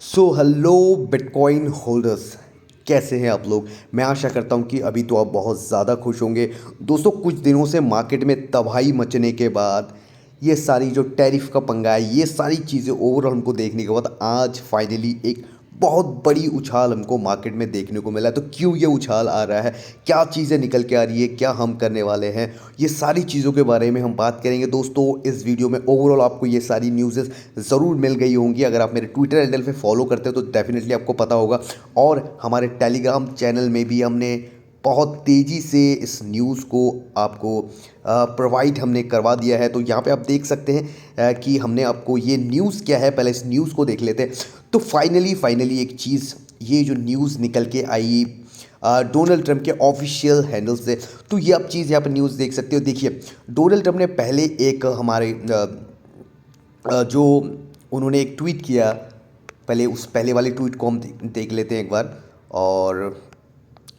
So hello bitcoin holders, कैसे हैं आप लोग। मैं आशा करता हूं कि अभी तो आप बहुत ज़्यादा खुश होंगे। दोस्तों, कुछ दिनों से मार्केट में तबाही मचने के बाद ये सारी जो टैरिफ का पंगा है, ये सारी चीज़ें ओवरऑल हमको देखने के बाद आज फाइनली एक बहुत बड़ी उछाल हमको मार्केट में देखने को मिला है। तो क्यों ये उछाल आ रहा है, क्या चीज़ें निकल के आ रही है, क्या हम करने वाले हैं, ये सारी चीज़ों के बारे में हम बात करेंगे। दोस्तों, इस वीडियो में ओवरऑल आपको ये सारी न्यूज़ेस ज़रूर मिल गई होंगी। अगर आप मेरे ट्विटर हैंडल पे फॉलो करते हो तो डेफिनेटली आपको पता होगा। और हमारे टेलीग्राम चैनल में भी हमने बहुत तेज़ी से इस न्यूज़ को आपको प्रोवाइड हमने करवा दिया है। तो यहाँ पे आप देख सकते हैं कि हमने आपको ये न्यूज़ क्या है, पहले इस न्यूज़ को देख लेते हैं। तो फाइनली एक चीज़, ये जो न्यूज़ निकल के आई डोनाल्ड ट्रंप के ऑफिशियल हैंडल से, तो ये आप चीज़ यहाँ पर न्यूज़ देख सकते हो। देखिए, डोनाल्ड ट्रंप ने पहले एक हमारे जो उन्होंने एक ट्वीट किया, पहले उस पहले वाले ट्वीट को हम देख लेते हैं एक बार। और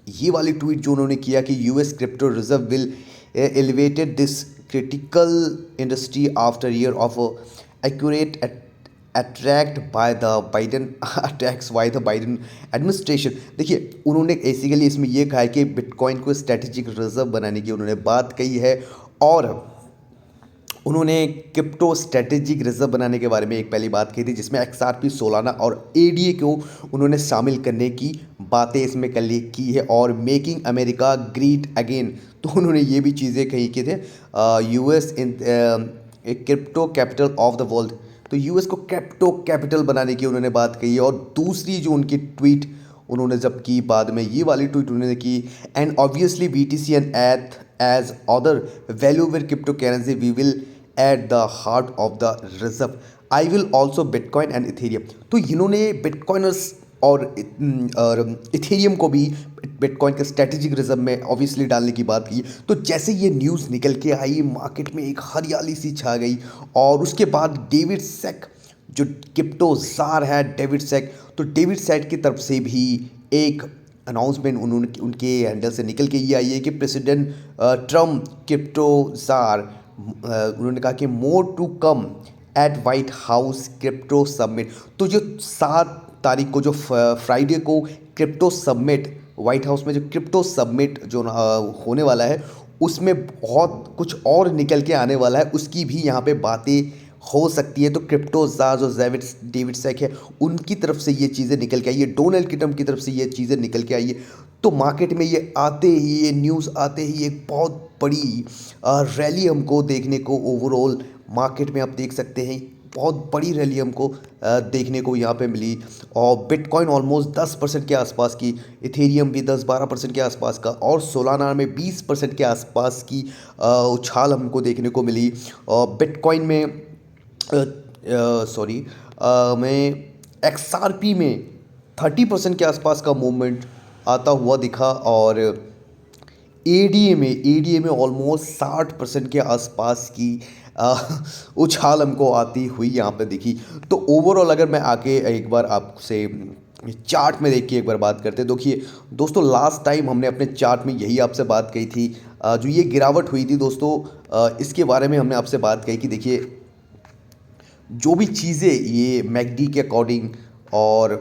ये वाली ट्वीट जो उन्होंने किया कि US crypto reserve will elevated this critical industry after year of accurate attract by the Biden attacks by the Biden administration. देखिए, उन्होंने बेसिकली इसमें यह कहा है कि बिटकॉइन को स्ट्रेटेजिक रिजर्व बनाने की उन्होंने बात कही है। और उन्होंने क्रिप्टो स्ट्रेटेजिक रिजर्व बनाने के बारे में एक पहली बात कही थी, जिसमें एक्सआरपी, सोलाना और एडीए को उन्होंने शामिल करने की बातें इसमें की है। और मेकिंग अमेरिका ग्रेट अगेन, तो उन्होंने ये भी चीज़ें कही कि थे US in crypto capital of the world, तो यूएस को क्रिप्टो कैपिटल बनाने की उन्होंने बात कही है। और दूसरी जो उनकी ट्वीट उन्होंने जब की, बाद में ये वाली ट्वीट उन्होंने की, and obviously BTC and ETH as other valuable crypto currency we will at the heart of the reserve, I will also bitcoin and Ethereum. तो इन्होंने बिटकॉइनर्स और इथेरियम को भी बिटकॉइन के स्ट्रेटेजिक रिजर्व में ऑब्वियसली डालने की बात की। तो जैसे ये न्यूज़ निकल के आई, मार्केट में एक हरियाली सी छा गई। और उसके बाद डेविड सेक, जो क्रिप्टो जार है डेविड सेक, तो डेविड सेक की तरफ से भी एक अनाउंसमेंट उन्होंने उनके हैंडल से निकल के ये आई है कि प्रेसिडेंट ट्रम्प क्रिप्टो जार, उन्होंने कहा कि more to come at White House crypto summit. तो जो 7 तारीख को, जो फ्राइडे को क्रिप्टो सबमिट, वाइट हाउस में जो क्रिप्टो सबमिट जो होने वाला है, उसमें बहुत कुछ और निकल के आने वाला है, उसकी भी यहाँ पे बातें हो सकती है। तो क्रिप्टो जार जो डेविड सेक है, उनकी तरफ से ये चीज़ें निकल के आई है, डोनाल्ड ट्रम्प की तरफ से ये चीज़ें निकल के आई है। तो मार्केट में ये आते ही, ये न्यूज़ आते ही एक बहुत बड़ी रैली हमको देखने को ओवरऑल मार्केट में आप देख सकते हैं। बहुत बड़ी रैली हमको देखने को यहाँ पे मिली। और बिटकॉइन ऑलमोस्ट 10% के आसपास की, इथेरियम भी 10-12% के आसपास का, और सोलाना में 20% के आसपास की उछाल हमको देखने को मिली। और बिटकॉइन में सॉरी में एक्सआरपी में 30% के आसपास का मूवमेंट आता हुआ दिखा। और एडीए में ऑलमोस्ट 60% के आसपास की अ, उछाल हमको आती हुई यहाँ पे दिखी। तो ओवरऑल अगर मैं आके एक बार आपसे चार्ट में देख के एक बार बात करते हैं। देखिए दोस्तों, लास्ट टाइम हमने अपने चार्ट में यही आपसे बात कही थी, जो ये गिरावट हुई थी दोस्तों, इसके बारे में हमने आपसे बात कही कि देखिए, जो भी चीज़ें ये मैकडी के अकॉर्डिंग और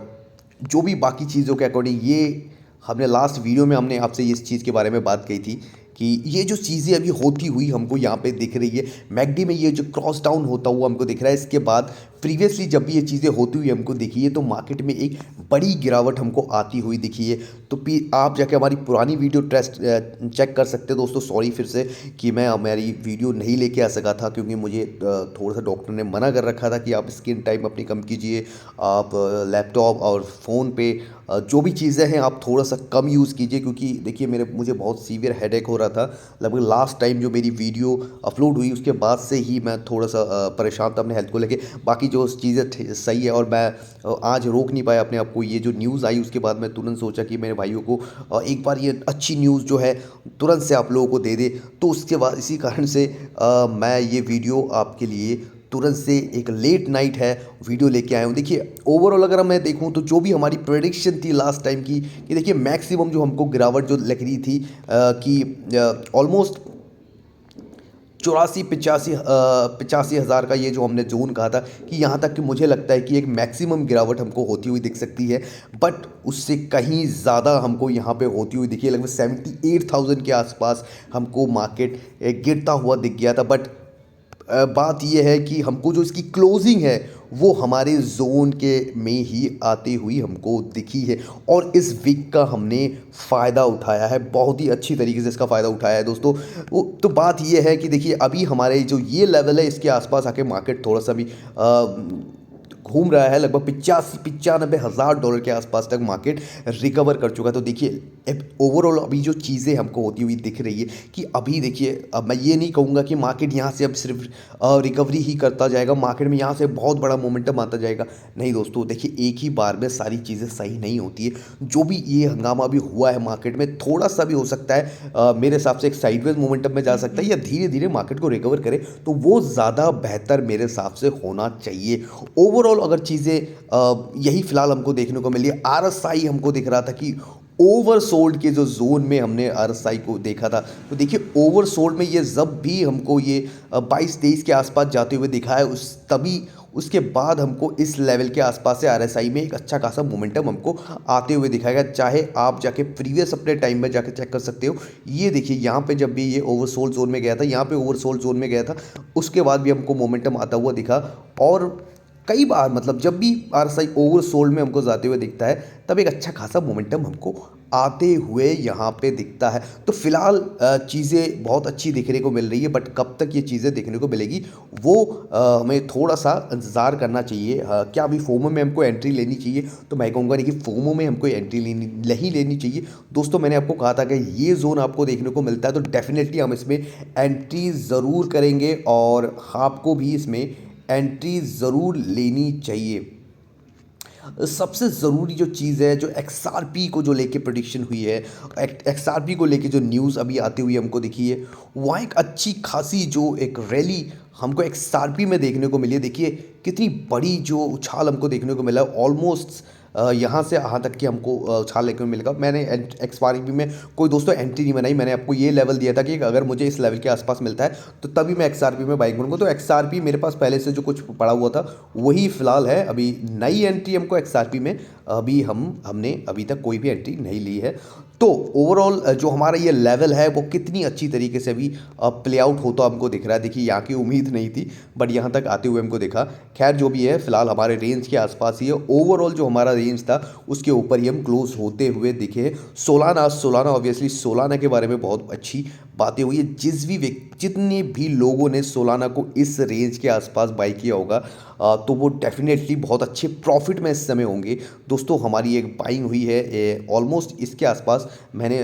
जो भी बाकी चीज़ों के अकॉर्डिंग, ये हमने लास्ट वीडियो में हमने आपसे इस चीज़ के बारे में बात कही थी कि ये जो चीज़ें अभी होती हुई हमको यहाँ पे दिख रही है, मैकडी में ये जो क्रॉस डाउन होता हुआ हमको दिख रहा है। इसके बाद प्रीवियसली जब भी ये चीज़ें होती हुई हमको दिखी है, तो मार्केट में एक बड़ी गिरावट हमको आती हुई दिखी है। तो आप जाके हमारी पुरानी वीडियो टेस्ट चेक कर सकते हैं दोस्तों। सॉरी फिर से कि मैं हमारी वीडियो नहीं लेके आ सका था, क्योंकि मुझे थोड़ा सा डॉक्टर ने मना कर रखा था कि आप स्क्रीन टाइम अपनी कम कीजिए, आप लैपटॉप और फ़ोन पे जो भी चीज़ें हैं आप थोड़ा सा कम यूज़ कीजिए। क्योंकि देखिए, मुझे बहुत सीवियर हेडेक हो रहा था। लगभग लास्ट टाइम जो मेरी वीडियो अपलोड हुई, उसके बाद से ही मैं थोड़ा सा परेशान था अपने हेल्थ को लेके। बाकी जो चीज़ें सही है, और मैं आज रोक नहीं पाया अपने आप को। ये जो न्यूज़ आई उसके बाद मैं तुरंत सोचा कि मेरे भाइयों को एक बार ये अच्छी न्यूज़ जो है तुरंत से आप लोगों को दे दे। तो उसके बाद इसी कारण से मैं ये वीडियो आपके लिए तुरंत से, एक लेट नाइट है, वीडियो लेके आया हूँ। देखिए ओवरऑल अगर मैं देखूँ तो जो भी हमारी प्रेडिक्शन थी लास्ट टाइम की, कि देखिए मैक्सिमम जो हमको गिरावट जो लग रही थी कि ऑलमोस्ट 84 85 85 हज़ार का ये जो हमने जोन कहा था कि यहाँ तक कि मुझे लगता है कि एक मैक्सिमम गिरावट हमको होती हुई दिख सकती है, बट उससे कहीं ज़्यादा हमको यहाँ पे होती हुई दिखी है। लगभग 78,000 के आसपास हमको मार्केट गिरता हुआ दिख गया था, बट बात ये है कि हमको जो इसकी क्लोजिंग है वो हमारे जोन के में ही आती हुई हमको दिखी है, और इस वीक का हमने फ़ायदा उठाया है, बहुत ही अच्छी तरीके से इसका फ़ायदा उठाया है दोस्तों। वो तो बात ये है कि देखिए अभी हमारे जो ये लेवल है इसके आसपास आके मार्केट थोड़ा सा भी घूम रहा है। लगभग 85-95 हज़ार डॉलर के आसपास तक मार्केट रिकवर कर चुका है। तो देखिए ओवरऑल अभी जो चीज़ें हमको होती हुई दिख रही है कि अभी देखिए, अब मैं ये नहीं कहूँगा कि मार्केट यहाँ से अब सिर्फ रिकवरी ही करता जाएगा, मार्केट में यहाँ से बहुत बड़ा मोमेंटम आता जाएगा। नहीं दोस्तों, देखिए एक ही बार में सारी चीज़ें सही नहीं होती है। जो भी ये हंगामा भी हुआ है मार्केट में, थोड़ा सा भी हो सकता है मेरे हिसाब से एक साइडवेज मोमेंटम में जा सकता है, या धीरे धीरे मार्केट को रिकवर करे, तो वो ज़्यादा बेहतर मेरे हिसाब से होना चाहिए। ओवरऑल अगर चीज़ें यही फ़िलहाल हमको देखने को मिली है। आरएसआई हमको दिख रहा था कि ओवरसोल्ड के जो जोन में हमने आरएसआई को देखा था, तो देखिए ओवरसोल्ड में ये जब भी हमको ये 22-23 के आसपास जाते हुए दिखा है, उस तभी उसके बाद हमको इस लेवल के आसपास से आरएसआई में एक अच्छा खासा मोमेंटम हमको आते हुए दिखाएगा। चाहे आप जाके प्रीवियस अपने टाइम में जाके चेक कर सकते हो। ये देखिए यहाँ पे जब भी ये ओवरसोल्ड जोन में गया था, यहाँ पे ओवरसोल्ड जोन में गया था, उसके बाद भी हमको मोमेंटम आता हुआ दिखा। और कई बार मतलब जब भी आरएसआई ओवरसोल्ड में हमको जाते हुए दिखता है, तब एक अच्छा खासा मोमेंटम हमको आते हुए यहाँ पे दिखता है। तो फिलहाल चीज़ें बहुत अच्छी देखने को मिल रही है, बट कब तक ये चीज़ें देखने को मिलेगी वो हमें थोड़ा सा इंतज़ार करना चाहिए। क्या अभी फोमो में हमको एंट्री लेनी चाहिए? तो मैं कहूँगा नहीं कि फोमो में हमको एंट्री नहीं लेनी चाहिए। दोस्तों मैंने आपको कहा था कि ये जोन आपको देखने को मिलता है, तो डेफिनेटली हम इसमें एंट्री ज़रूर करेंगे, और आपको भी इसमें एंट्री ज़रूर लेनी चाहिए। सबसे ज़रूरी जो चीज़ है, जो एक्सआरपी को जो लेके प्रेडिक्शन हुई है, एक्सआरपी को लेके जो न्यूज़ अभी आती हुई हमको दिखी है, वहाँ एक अच्छी खासी जो एक रैली हमको एक्सआरपी में देखने को मिली है। देखिए कितनी बड़ी जो उछाल हमको देखने को मिला है, ऑलमोस्ट यहाँ से यहाँ तक कि हमको उछाल देखने को मिलेगा। मैंने एक्सआरपी में कोई दोस्तों एंट्री नहीं बनाई, मैंने आपको ये लेवल दिया था कि अगर मुझे इस लेवल के आसपास मिलता है तो तभी मैं एक्सआरपी में बाइक बनूंगा। तो एक्सआरपी मेरे पास पहले से जो कुछ पड़ा हुआ था वही फ़िलहाल है। अभी नई एंट्री हमको एक्सआरपी में अभी हमने अभी तक कोई भी एंट्री नहीं ली है। तो ओवरऑल जो हमारा ये लेवल है वो कितनी अच्छी तरीके से अभी प्ले आउट होता हमको दिख रहा है। देखिए यहाँ की उम्मीद नहीं थी, बट यहाँ तक आते हुए हमको देखा। खैर जो भी है, फिलहाल हमारे रेंज के आसपास ही है। ओवरऑल जो हमारा रेंज था उसके ऊपर ही हम क्लोज होते हुए दिखे। सोलाना ऑब्वियसली सोलाना के बारे में बहुत अच्छी बातें हुई है। जितने भी लोगों ने सोलाना को इस रेंज के आसपास बाई किया होगा, तो वो डेफिनेटली बहुत अच्छे प्रॉफिट में इस समय होंगे। दोस्तों हमारी एक बाइंग हुई है ऑलमोस्ट इसके आसपास। मैंने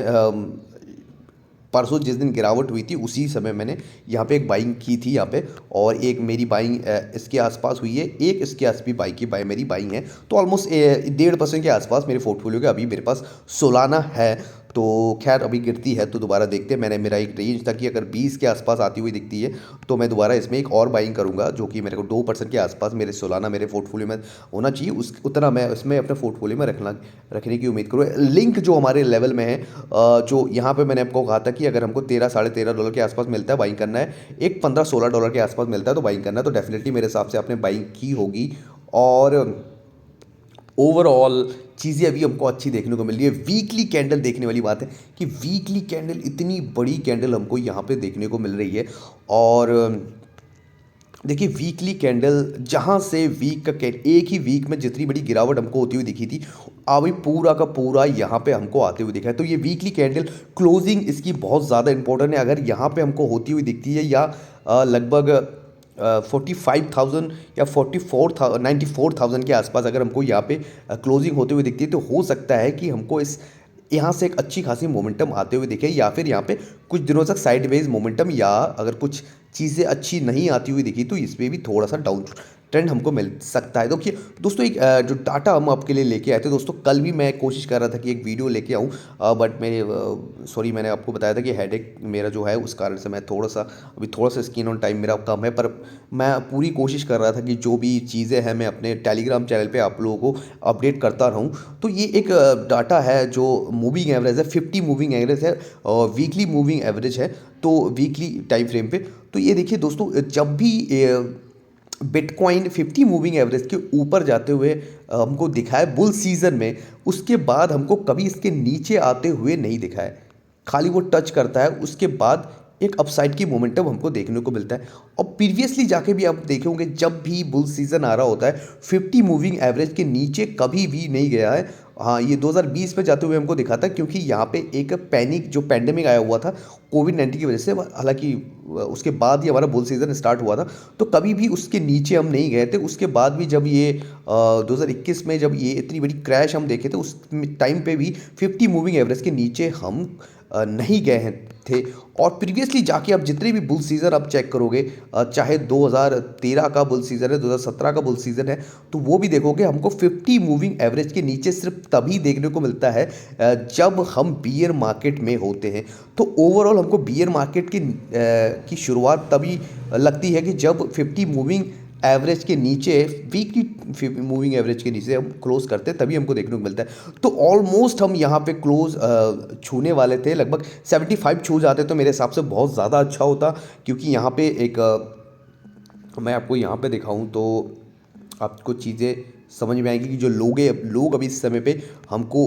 परसों जिस दिन गिरावट हुई थी उसी समय मैंने यहाँ पे एक बाइंग की थी यहाँ पे, और एक मेरी बाइंग इसके आसपास हुई है, एक इसके आस भी मेरी बाइंग है। तो ऑलमोस्ट 1.5% के आसपास मेरे पोर्टफोलियो के अभी मेरे पास सोलाना है। तो खैर अभी गिरती है तो दोबारा देखते हैं। मेरा एक रेंज था कि अगर 20 के आसपास आती हुई दिखती है तो मैं दोबारा इसमें एक और बाइंग करूंगा, जो कि मेरे को 2% के आसपास मेरे सोलाना मेरे पोर्टफोलियो में होना चाहिए। उस उतना मैं इसमें अपने पोर्टफोलियो में रखने की उम्मीद करूँ। लिंक जो हमारे लेवल में है, जो यहाँ पे मैंने आपको कहा था कि अगर हमको 13-13.5 डॉलर के आसपास मिलता है बाइंग करना है, एक 15-16 डॉलर के आसपास मिलता है तो बाइंग करना है। तो डेफिनेटली मेरे हिसाब से आपने बाइंग की होगी। और ओवरऑल चीज़ें अभी हमको अच्छी देखने को मिल रही है। वीकली कैंडल देखने वाली बात है कि वीकली कैंडल, इतनी बड़ी कैंडल हमको यहाँ पे देखने को मिल रही है। और देखिए वीकली कैंडल जहाँ से वीक का एक ही वीक में जितनी बड़ी गिरावट हमको होती हुई दिखी थी, अभी पूरा का पूरा यहाँ पे हमको आते हुए दिखा है। तो ये वीकली कैंडल क्लोजिंग इसकी बहुत ज़्यादा इंपॉर्टेंट है। अगर यहाँ पे हमको होती हुई दिखती है, या लगभग 45,000 या 94,000 के आसपास अगर हमको यहाँ पे क्लोजिंग होते हुए दिखती है, तो हो सकता है कि हमको इस यहाँ से एक अच्छी खासी मोमेंटम आते हुए दिखे, या फिर यहाँ पे कुछ दिनों तक साइडवेज मोमेंटम, या अगर कुछ चीज़ें अच्छी नहीं आती हुई दिखी तो इस पर भी थोड़ा सा डाउन ट्रेंड हमको मिल सकता है। देखिए दोस्तों, एक जो डाटा हम आपके लिए लेके आए थे दोस्तों, कल भी मैं कोशिश कर रहा था कि एक वीडियो लेके आऊँ, बट मैंने आपको बताया था कि हेडेक मेरा जो है उस कारण से मैं थोड़ा सा स्क्रीन ऑन टाइम मेरा कम है। पर मैं पूरी कोशिश कर रहा था कि जो भी चीज़ें हैं मैं अपने टेलीग्राम चैनल पे आप लोगों को अपडेट करता रहूँ। तो ये एक डाटा है जो मूविंग एवरेज है, 50 मूविंग एवरेज है और वीकली मूविंग एवरेज है, तो वीकली टाइम फ्रेम पे। तो ये देखिए दोस्तों, जब भी बिटकॉइन 50 मूविंग एवरेज के ऊपर जाते हुए हमको दिखा है बुल सीज़न में, उसके बाद हमको कभी इसके नीचे आते हुए नहीं दिखा है। खाली वो टच करता है, उसके बाद एक अपसाइड की मोमेंटम हमको देखने को मिलता है। और प्रीवियसली जाके भी आप देखे होंगे, जब भी बुल सीज़न आ रहा होता है 50 मूविंग एवरेज के नीचे कभी भी नहीं गया है। हाँ, ये 2020 में जाते हुए हमको दिखा था, क्योंकि यहाँ पे एक पैनिक जो पैंडेमिक आया हुआ था कोविड-19 की वजह से, हालांकि उसके बाद ही हमारा बुल सीज़न स्टार्ट हुआ था, तो कभी भी उसके नीचे हम नहीं गए थे। उसके बाद भी जब ये 2021 में जब ये इतनी बड़ी क्रैश हम देखे थे, उस टाइम पे भी 50 मूविंग एवरेज के नीचे हम नहीं गए हैं थे। और प्रीवियसली जाके आप जितने भी बुल सीज़न आप चेक करोगे, चाहे 2013 का बुल सीज़न है, 2017 का बुल सीज़न है, तो वो भी देखोगे हमको 50 मूविंग एवरेज के नीचे सिर्फ तभी देखने को मिलता है जब हम बियर मार्केट में होते हैं। तो ओवरऑल हमको बियर मार्केट की शुरुआत तभी लगती है कि जब 50 मूविंग एवरेज के नीचे, वीकली मूविंग एवरेज के नीचे हम क्लोज करते हैं, तभी हमको देखने को मिलता है। तो ऑलमोस्ट हम यहाँ पे क्लोज छूने वाले थे, लगभग 75 छू जाते तो मेरे हिसाब से बहुत ज़्यादा अच्छा होता, क्योंकि यहाँ पे एक मैं आपको यहाँ पे दिखाऊँ तो आपको चीज़ें समझ में आएंगी कि जो लोग अभी इस समय पे हमको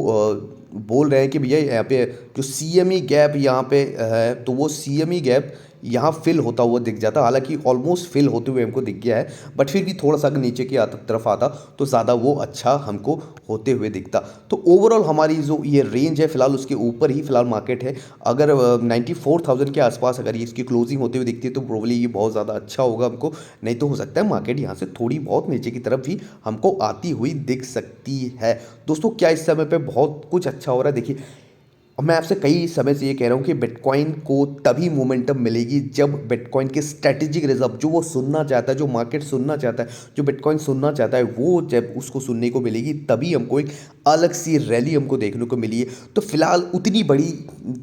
बोल रहे हैं कि भैया यहाँ पे जो CME गैप यहाँ पे है, तो वो CME गैप यहाँ फिल होता हुआ दिख जाता। हालांकि ऑलमोस्ट फिल होते हुए हमको दिख गया है, बट फिर भी थोड़ा सा अगर नीचे की तरफ आता तो ज़्यादा वो अच्छा हमको होते हुए दिखता। तो ओवरऑल हमारी जो ये रेंज है फिलहाल उसके ऊपर ही फिलहाल मार्केट है। अगर 94,000 के आसपास अगर ये इसकी क्लोजिंग होते हुए दिखती है तो प्रोबेबली ये बहुत ज़्यादा अच्छा होगा हमको। नहीं तो हो सकता है मार्केट यहाँ से थोड़ी बहुत नीचे की तरफ भी हमको आती हुई दिख सकती है। दोस्तों, क्या इस समय पे बहुत कुछ अच्छा हो रहा है? देखिए, मैं आपसे कई समय से ये कह रहा हूँ कि बिटकॉइन को तभी मोमेंटम मिलेगी जब बिटकॉइन के स्ट्रैटेजिक रिजर्व, जो वो सुनना चाहता है, जो मार्केट सुनना चाहता है, जो बिटकॉइन सुनना चाहता है, वो जब उसको सुनने को मिलेगी तभी हमको एक अलग सी रैली हमको देखने को मिली है। तो फिलहाल उतनी बड़ी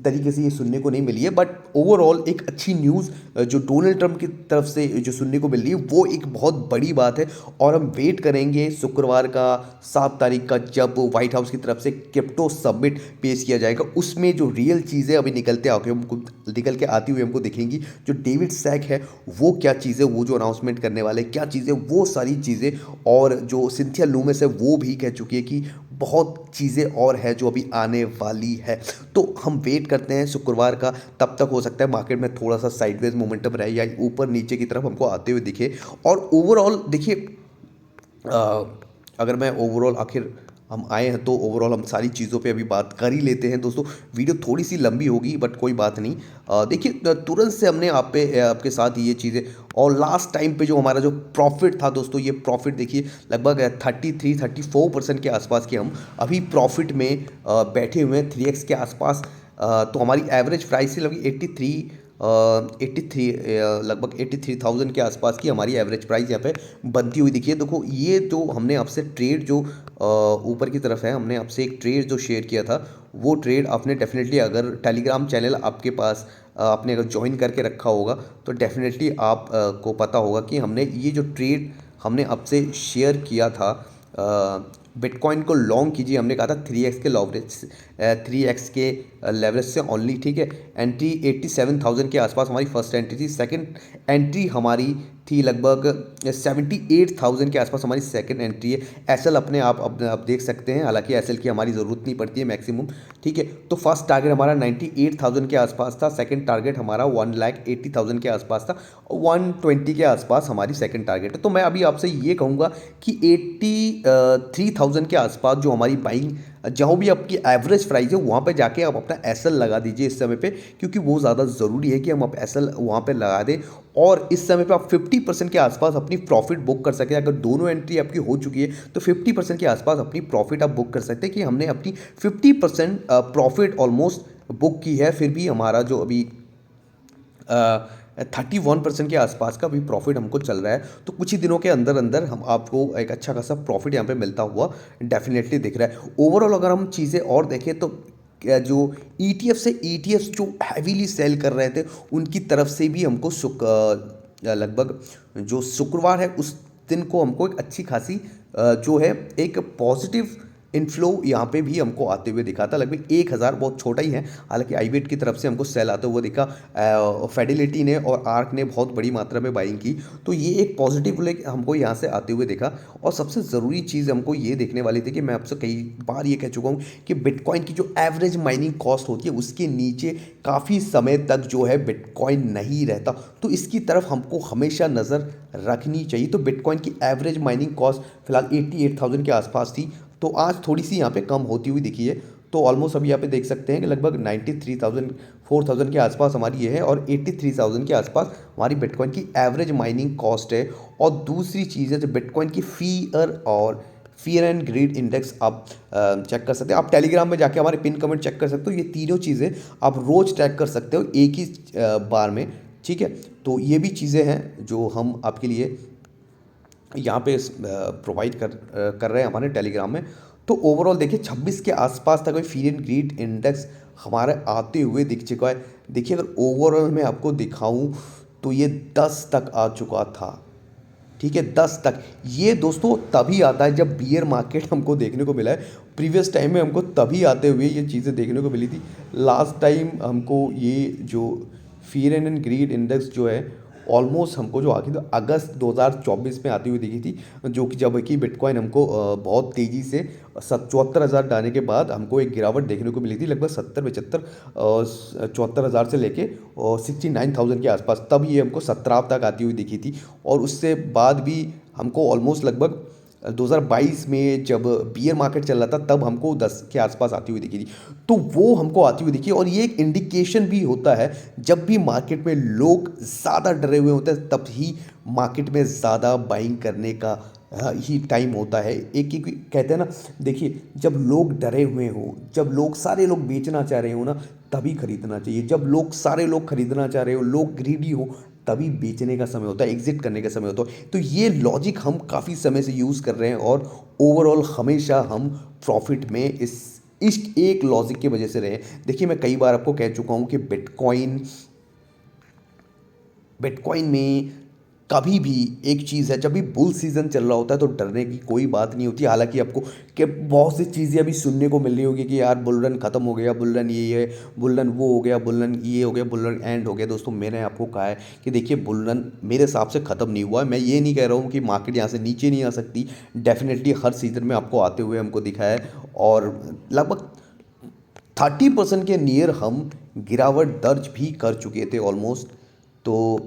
तरीके से ये सुनने को नहीं मिली है, बट ओवरऑल एक अच्छी न्यूज़ जो डोनाल्ड ट्रंप की तरफ से जो सुनने को मिल रही है वो एक बहुत बड़ी बात है। और हम वेट करेंगे शुक्रवार का 7 तारीख का, जब व्हाइट हाउस की तरफ से क्रिप्टो समिट पेश किया जाएगा। उसमें जो रियल चीज़ें अभी निकल के आती हुई हमको दिखेंगी। जो डेविड सैक है वो क्या चीज़ें, वो जो अनाउंसमेंट करने वाले क्या चीज़ें, वो सारी चीज़ें, और जो सिंथिया लूमिस है वो भी कह चुकी है कि बहुत चीज़ें और है जो अभी आने वाली है। तो हम वेट करते हैं शुक्रवार का। तब तक हो सकता है मार्केट में थोड़ा सा साइडवेज मोमेंटम रहे या ऊपर नीचे की तरफ हमको आते हुए दिखे। और ओवरऑल देखिए, अगर मैं ओवरऑल आखिर हम आए हैं तो ओवरऑल हम सारी चीज़ों पे अभी बात कर ही लेते हैं। दोस्तों, वीडियो थोड़ी सी लंबी होगी बट कोई बात नहीं। देखिए, तुरंत से हमने आपके साथ ये चीज़ें, और लास्ट टाइम पे जो हमारा जो प्रॉफिट था दोस्तों, ये प्रॉफिट देखिए लगभग 33-34% के आसपास के हम अभी प्रॉफिट में बैठे हुए हैं, 3x के आसपास। तो हमारी एवरेज प्राइस से लगभग 83 लगभग 83,000 के आसपास की हमारी एवरेज प्राइस यहाँ पे बनती हुई दिखी है। देखो, ये जो हमने आपसे ट्रेड जो ऊपर की तरफ है, हमने आपसे एक ट्रेड जो शेयर किया था, वो ट्रेड आपने डेफिनेटली, अगर टेलीग्राम चैनल आपके पास आपने अगर ज्वाइन करके रखा होगा तो डेफिनेटली आप को पता होगा कि हमने ये जो ट्रेड हमने आपसे शेयर किया था, बिटकॉइन को लॉन्ग कीजिए, हमने कहा था 3x के लेवरेज से ओनली, ठीक है। एंट्री 87,000 के आसपास हमारी फर्स्ट एंट्री थी। सेकंड एंट्री हमारी थी लगभग 78,000 के आसपास हमारी सेकंड एंट्री है। एसएल अपने आप देख सकते हैं, हालांकि एसएल की हमारी ज़रूरत नहीं पड़ती है मैक्सिमम, ठीक है। तो फर्स्ट टारगेट हमारा 98,000 के आसपास था, सेकंड टारगेट हमारा 1,80,000 के आसपास था, 120 के आसपास हमारी सेकंड टारगेट है। तो मैं अभी आपसे ये कहूँगा कि 83,000 के आसपास जो हमारी बाइंग, जहाँ भी आपकी एवरेज प्राइस है वहाँ पे जाके आप अपना एसएल लगा दीजिए इस समय पे, क्योंकि वो ज़्यादा ज़रूरी है कि हम आप एसएल वहाँ पे लगा दें। और इस समय पे आप 50% के आसपास अपनी प्रॉफिट बुक कर सकें। अगर दोनों एंट्री आपकी हो चुकी है तो 50% के आसपास अपनी प्रॉफिट आप बुक कर सकते हैं, कि हमने अपनी 50% प्रॉफिट ऑलमोस्ट बुक की है। फिर भी हमारा जो अभी 31% के आसपास का भी प्रॉफिट हमको चल रहा है। तो कुछ ही दिनों के अंदर अंदर हम आपको एक अच्छा खासा प्रॉफिट यहाँ पे मिलता हुआ डेफिनेटली दिख रहा है। ओवरऑल अगर हम चीज़ें और देखें तो जो ETF जो हैवीली सेल कर रहे थे, उनकी तरफ से भी हमको लगभग जो शुक्रवार है उस दिन को हमको एक अच्छी खासी जो है एक पॉजिटिव इनफ्लो यहाँ पे भी हमको आते हुए दिखा था लगभग 1000, बहुत छोटा ही है, हालांकि आईबेट की तरफ से हमको सेल आता हुआ दिखा। फेडिलिटी ने और आर्क ने बहुत बड़ी मात्रा में बाइंग की, तो ये एक पॉजिटिव लेग हमको यहाँ से आते हुए देखा। और सबसे ज़रूरी चीज़ हमको ये देखने वाली थी कि मैं आपसे कई बार ये कह चुका हूँ कि बिटकॉइन की जो एवरेज माइनिंग कॉस्ट होती है उसके नीचे काफ़ी समय तक जो है बिटकॉइन नहीं रहता, तो इसकी तरफ हमको हमेशा नज़र रखनी चाहिए। तो बिटकॉइन की एवरेज माइनिंग कॉस्ट फिलहाल 88,000 के आसपास थी, तो आज थोड़ी सी यहाँ पे कम होती हुई दिखी है। तो ऑलमोस्ट अभी यहाँ पे देख सकते हैं कि लगभग 93,000 4,000 के आसपास हमारी ये है, और 83,000 के आसपास हमारी बिटकॉइन की एवरेज माइनिंग कॉस्ट है। और दूसरी चीज़ है जो बिटकॉइन की फियर एंड ग्रीड इंडेक्स आप चेक कर सकते हैं। आप टेलीग्राम में जाके हमारे पिन कमेंट चेक कर सकते हो, ये तीनों चीज़ें आप रोज़ ट्रैक कर सकते हो एक ही बार में, ठीक है। तो ये भी चीज़ें हैं जो हम आपके लिए यहाँ पे प्रोवाइड कर रहे हैं हमारे टेलीग्राम में। तो ओवरऑल देखिए 26 के आसपास तक कोई फीयर एंड ग्रीड इंडेक्स हमारे आते हुए दिख चुका है। देखिए अगर ओवरऑल मैं आपको दिखाऊं तो ये 10 तक आ चुका था, ठीक है, 10 तक। ये दोस्तों तभी आता है जब बियर मार्केट हमको देखने को मिला है। प्रीवियस टाइम में हमको तभी आते हुए ये चीज़ें देखने को मिली थी। लास्ट टाइम हमको ये जो फियर एंड ग्रीड इंडेक्स जो है ऑलमोस्ट हमको जो आखिर अगस्त 2024 में आती हुई दिखी थी, जो कि जब कि बिटकॉइन हमको बहुत तेज़ी से 74,000 डालने के बाद हमको एक गिरावट देखने को मिली थी, लगभग 70-75 74,000 से लेके 69,000 के आसपास, तब ये हमको 17 तक आती हुई दिखी थी। और उससे बाद भी हमको ऑलमोस्ट लगभग 2022 में जब बियर मार्केट चल रहा था तब हमको 10 के आसपास आती हुई दिखी थी, तो वो हमको आती हुई दिखी। और ये एक इंडिकेशन भी होता है, जब भी मार्केट में लोग ज़्यादा डरे हुए होते हैं तब ही मार्केट में ज़्यादा बाइंग करने का ही टाइम होता है। एक एक कहते हैं ना, देखिए जब लोग डरे हुए हों, जब लोग सारे लोग बेचना चाह रहे हो ना, तभी खरीदना चाहिए। जब लोग सारे लोग खरीदना चाह रहे हो, लोग ग्रीडी हो, तभी बेचने का समय होता है, एग्जिट करने का समय होता है। तो ये लॉजिक हम काफ़ी समय से यूज़ कर रहे हैं, और ओवरऑल हमेशा हम प्रॉफिट में इस एक लॉजिक की वजह से रहे। देखिए मैं कई बार आपको कह चुका हूँ कि बिटकॉइन में कभी भी एक चीज़ है, जब भी बुल सीज़न चल रहा होता है तो डरने की कोई बात नहीं होती। हालांकि आपको कि बहुत सी चीज़ें अभी सुनने को मिल रही होगी कि यार बुल रन ख़त्म हो गया, बुल रन ये है, बुल रन वो हो गया, बुल रन ये हो गया, बुल रन एंड हो गया। दोस्तों मैंने आपको कहा है कि देखिए बुल रन मेरे हिसाब से ख़त्म नहीं हुआ है। मैं ये नहीं कह रहा हूँ कि मार्केट यहाँ से नीचे नहीं आ सकती, डेफिनेटली हर सीज़न में आपको आते हुए हमको दिखा है, और लगभग 30% के नियर हम गिरावट दर्ज भी कर चुके थे ऑलमोस्ट। तो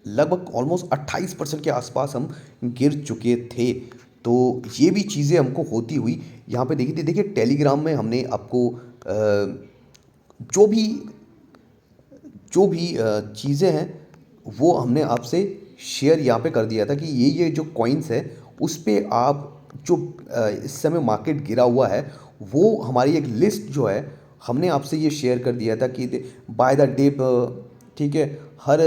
लगभग ऑलमोस्ट 28% के आसपास हम गिर चुके थे। तो ये भी चीज़ें हमको होती हुई यहाँ पे देखी थी। देखिए टेलीग्राम में हमने आपको जो भी चीज़ें हैं वो हमने आपसे शेयर यहाँ पे कर दिया था कि ये जो कॉइन्स है उस पे आप जो इस समय मार्केट गिरा हुआ है वो हमारी एक लिस्ट जो है हमने आपसे ये शेयर कर दिया था कि बाय द डिप, ठीक है, हर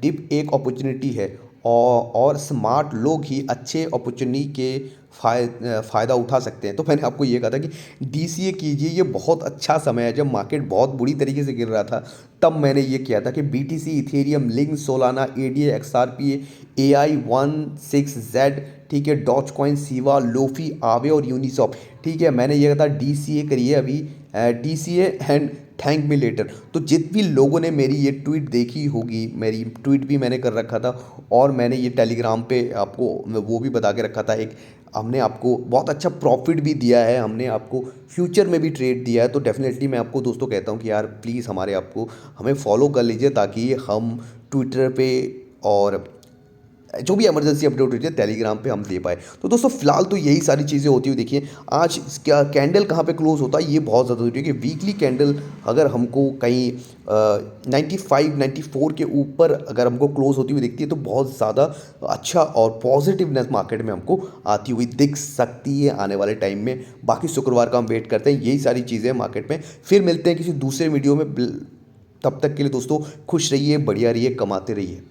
डिप एक अपॉर्चुनिटी है, और स्मार्ट लोग ही अच्छे अपॉर्चुनिटी के फ़ायदा उठा सकते हैं। तो मैंने आपको ये कहा था कि डीसीए कीजिए, ये बहुत अच्छा समय है। जब मार्केट बहुत बुरी तरीके से गिर रहा था तब मैंने ये किया था कि BTC, Ethereum, link, Solana, ADA, XRP, AI16Z, ठीक है, डॉज कॉइन, सीवा, लोफी, आवे और यूनिसॉप, ठीक है। मैंने ये कहा था डीसीए करिए अभी, DCA and thank me later. तो जितने भी लोगों ने मेरी ये ट्वीट देखी होगी, मेरी ट्वीट भी मैंने कर रखा था, और मैंने ये टेलीग्राम पे आपको वो भी बता के रखा था, एक हमने आपको बहुत अच्छा प्रॉफिट भी दिया है, हमने आपको फ्यूचर में भी ट्रेड दिया है। तो डेफिनेटली मैं आपको दोस्तों कहता हूँ कि यार प्लीज़ हमें फॉलो कर लीजिए, ताकि हम ट्विटर पे और जो भी इमरजेंसी अपडेट होती है टेलीग्राम पे हम दे पाए। तो दोस्तों फिलहाल तो यही सारी चीज़ें होती हुई देखिए। आज क्या कैंडल कहाँ पे क्लोज होता है ये बहुत ज़्यादा जरूरी है, कि वीकली कैंडल अगर हमको कहीं 95-94 के ऊपर अगर हमको क्लोज होती हुई दिखती है तो बहुत ज़्यादा अच्छा और पॉजिटिवनेस मार्केट में हमको आती हुई दिख सकती है आने वाले टाइम में। बाकी शुक्रवार का हम वेट करते हैं, यही सारी चीज़ें मार्केट में। फिर मिलते हैं किसी दूसरे वीडियो में, तब तक के लिए दोस्तों खुश रहिए, बढ़िया रहिए, कमाते रहिए।